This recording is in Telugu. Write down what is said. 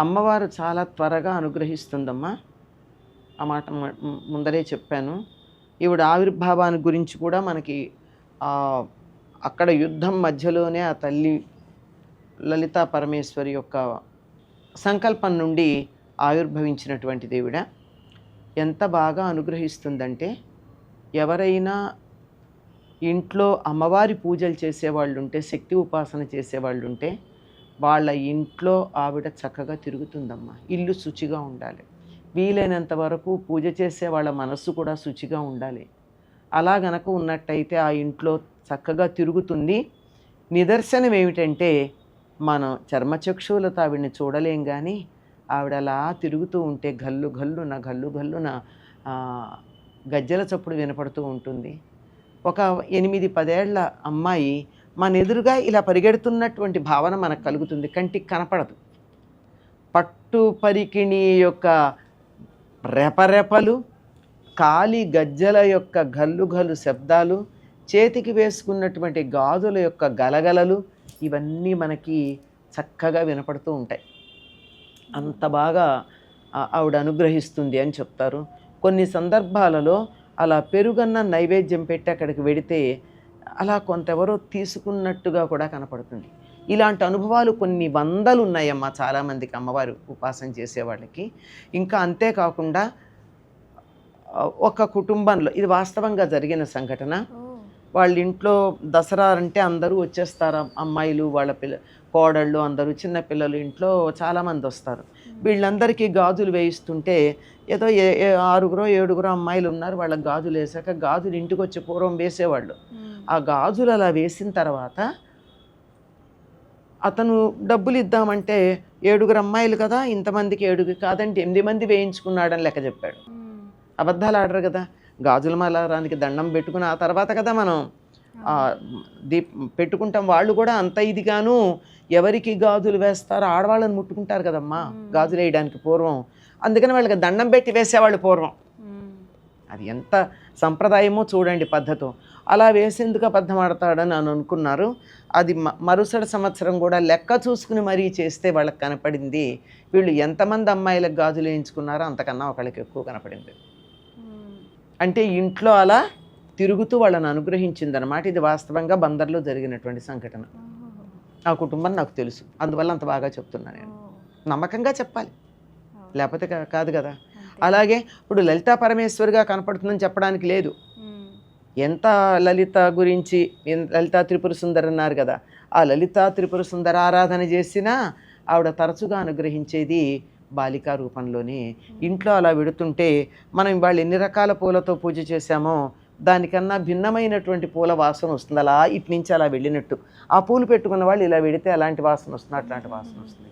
అమ్మవారు చాలా త్వరగా అనుగ్రహిస్తుందమ్మా. ఆ మాట ముందరే చెప్పాను. ఈవిడ ఆవిర్భావాన్ని గురించి కూడా మనకి అక్కడ యుద్ధం మధ్యలోనే ఆ తల్లి లలితా పరమేశ్వరి యొక్క సంకల్పం నుండి ఆవిర్భవించినటువంటి దేవుడ ఎంత బాగా అనుగ్రహిస్తుందంటే, ఎవరైనా ఇంట్లో అమ్మవారి పూజలు చేసేవాళ్ళు ఉంటే, శక్తి ఉపాసన చేసేవాళ్ళు ఉంటే, వాళ్ళ ఇంట్లో ఆవిడ చక్కగా తిరుగుతుందమ్మా. ఇల్లు శుచిగా ఉండాలి. వీలైనంత వరకు పూజ చేసే వాళ్ళ మనస్సు కూడా శుచిగా ఉండాలి. అలా గనక ఉన్నట్టయితే ఆ ఇంట్లో చక్కగా తిరుగుతుంది. నిదర్శనం ఏమిటంటే, మనం చర్మచక్షువులతో ఆవిడని చూడలేం, కానీ ఆవిడ అలా తిరుగుతూ ఉంటే గల్లు గల్లున గజ్జల చప్పుడు వినపడుతూ ఉంటుంది. ఒక 8-10 ఏళ్ల అమ్మాయి మన ఎదురుగా ఇలా పరిగెడుతున్నటువంటి భావన మనకు కలుగుతుంది. కంటికి కనపడదు. పట్టు పరికిణి యొక్క రెపరెపలు, కాలి గజ్జల యొక్క గల్లు శబ్దాలు, చేతికి వేసుకున్నటువంటి గాజుల యొక్క గలగలలు, ఇవన్నీ మనకి చక్కగా వినపడుతూ ఉంటాయి. అంత బాగా ఆవిడ అనుగ్రహిస్తుంది అని చెప్తారు. కొన్ని సందర్భాలలో అలా పెరుగన్న నైవేద్యం పెట్టి అక్కడికి వెడితే అలా కొంతెవరో తీసుకున్నట్టుగా కూడా కనపడుతుంది. ఇలాంటి అనుభవాలు కొన్ని వందలు ఉన్నాయమ్మా చాలామందికి అమ్మవారు ఉపాసన చేసేవాళ్ళకి. ఇంకా అంతేకాకుండా ఒక కుటుంబంలో ఇది వాస్తవంగా జరిగిన సంఘటన. వాళ్ళ ఇంట్లో దసరా అంటే అందరూ వచ్చేస్తారు. అమ్మాయిలు, వాళ్ళ కోడళ్ళు, అందరూ చిన్నపిల్లలు ఇంట్లో చాలామంది వస్తారు. వీళ్ళందరికీ గాజులు వేయిస్తుంటే ఏదో 6-7 అమ్మాయిలు ఉన్నారు. వాళ్ళకి గాజులు వేసాక గాజులు ఇంటికి వచ్చి పూర్వం వేసేవాళ్ళు. ఆ గాజులు అలా వేసిన తర్వాత అతను డబ్బులు ఇద్దామంటే 7 అమ్మాయిలు కదా, ఇంతమందికి 7 కాదంటే 8 మంది వేయించుకున్నాడని లెక్క చెప్పాడు. అబద్ధాలు ఆడరు కదా. గాజుల మలారానికి దండం పెట్టుకుని ఆ తర్వాత కదా మనం పెట్టుకుంటాం. వాళ్ళు కూడా అంత ఇదిగాను ఎవరికి గాజులు వేస్తారో ఆడవాళ్ళని ముట్టుకుంటారు కదమ్మా గాజులు వేయడానికి పూర్వం. అందుకని వాళ్ళకి దండం పెట్టి వేసేవాళ్ళు పూర్వం. అది ఎంత సంప్రదాయమో చూడండి పద్ధతో. అలా వేసేందుకు అబద్ధం ఆడతాడని అని అనుకున్నారు. అది మరుసటి సంవత్సరం కూడా లెక్క చూసుకుని మరీ చేస్తే వాళ్ళకి కనపడింది. వీళ్ళు ఎంతమంది అమ్మాయిలకు గాజులు వేయించుకున్నారో అంతకన్నా ఒకళ్ళకి ఎక్కువ కనపడింది. అంటే ఇంట్లో అలా తిరుగుతూ వాళ్ళని అనుగ్రహించిందనమాట. ఇది వాస్తవంగా బందర్లో జరిగినటువంటి సంఘటన. ఆ కుటుంబం నాకు తెలుసు, అందువల్ల అంత బాగా చెప్తున్నా. నేను నమ్మకంగా చెప్పాలి, లేకపోతే కాదు కదా. అలాగే ఇప్పుడు లలితా పరమేశ్వరిగా కనపడుతుందని చెప్పడానికి లేదు. ఎంత లలిత గురించి లలితా త్రిపుర సుందరి అన్నారు కదా, ఆ లలితా త్రిపుర సుందర ఆరాధన చేసినా ఆవిడ తరచుగా అనుగ్రహించేది బాలికా రూపంలోనే. ఇంట్లో అలా వెడుతుంటే మనం వాళ్ళు ఎన్ని రకాల పూలతో పూజ చేశామో దానికన్నా భిన్నమైనటువంటి పూల వాసన వస్తుంది. అలా ఇటు నుంచి అలా వెళ్ళినట్టు ఆ పూలు పెట్టుకున్న వాళ్ళు ఇలా వెడితే అలాంటి వాసన వస్తుంది, అట్లాంటి వాసన వస్తుంది.